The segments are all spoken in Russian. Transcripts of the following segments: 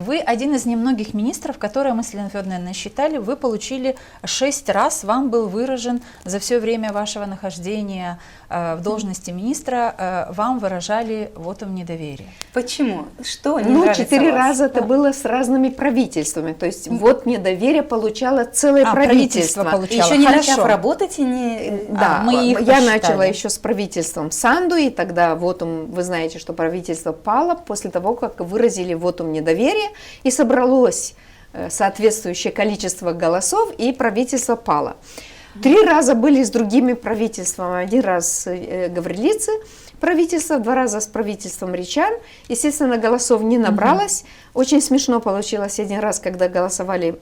Вы один из немногих министров, которые, мы с Еленой Федоровной насчитали, вы получили 6 раз, вам был выражен за все время вашего нахождения в должности министра, вам выражали вотум недоверия. Почему? Что не нравится 4 вас? раза это было с разными правительствами, то есть вот недоверие получало целое правительство. получало. Еще не Хорошо. начав работать и не... Да, мы их я посчитали. начала еще с правительством Санду, и тогда вотум, вы знаете, что правительство пало после того, как выразили вотум недоверия, и собралось соответствующее количество голосов, и правительство пало. 3 раза были с другими правительствами, 1 раз с Гаврилицы правительство, 2 раза с правительством Ричан. Естественно, голосов не набралось. Очень смешно получилось 1 раз, когда голосовали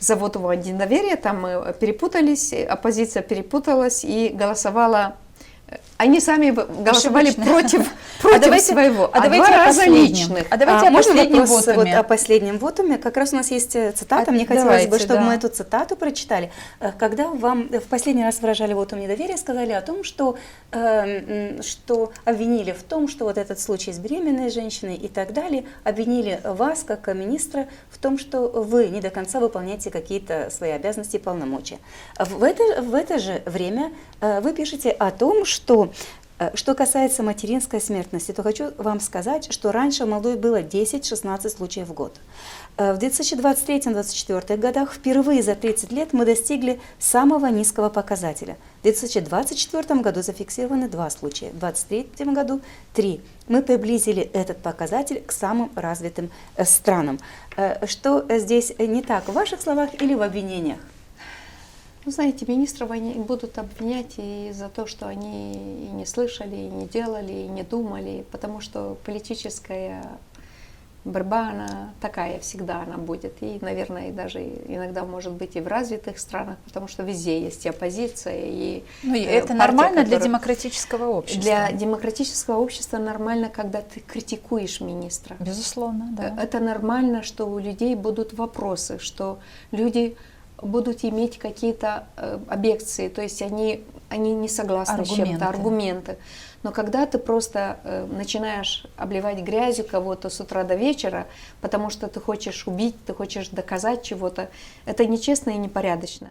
за вотум недоверия, там перепутались, оппозиция перепуталась и голосовала. Они сами голосовали против своего, а 2 раза личных. А давайте о можно последнем вопрос вотуме. о последнем вотуме? Как раз у нас есть цитата, мне хотелось бы, чтобы да. мы эту цитату прочитали. Когда вам в последний раз выражали вотум недоверия, сказали о том, что обвинили в том, что вот этот случай с беременной женщиной и так далее, обвинили вас, как министра, в том, что вы не до конца выполняете какие-то свои обязанности и полномочия. В это же время вы пишете о том, что касается материнской смертности, то хочу вам сказать, что раньше в Молдове было 10-16 случаев в год. В 2023-2024 годах впервые за 30 лет мы достигли самого низкого показателя. В 2024 году зафиксированы 2 случая, в 2023 году 3. Мы приблизили этот показатель к самым развитым странам. Что здесь не так, в ваших словах или в обвинениях? Ну, знаете, министров они будут обвинять и за то, что они и не слышали, и не делали, и не думали, потому что политическая борьба, она такая всегда она будет. И, наверное, и даже иногда, может быть, и в развитых странах, потому что везде есть и оппозиция, и это партия, нормально для которая... демократического общества. Для демократического общества нормально, когда ты критикуешь министра. Безусловно, да. Это нормально, что у людей будут вопросы, что люди будут иметь какие-то объекции, то есть они не согласны с чем-то, аргументы. Но когда ты просто начинаешь обливать грязью кого-то с утра до вечера, потому что ты хочешь убить, ты хочешь доказать чего-то, это нечестно и непорядочно.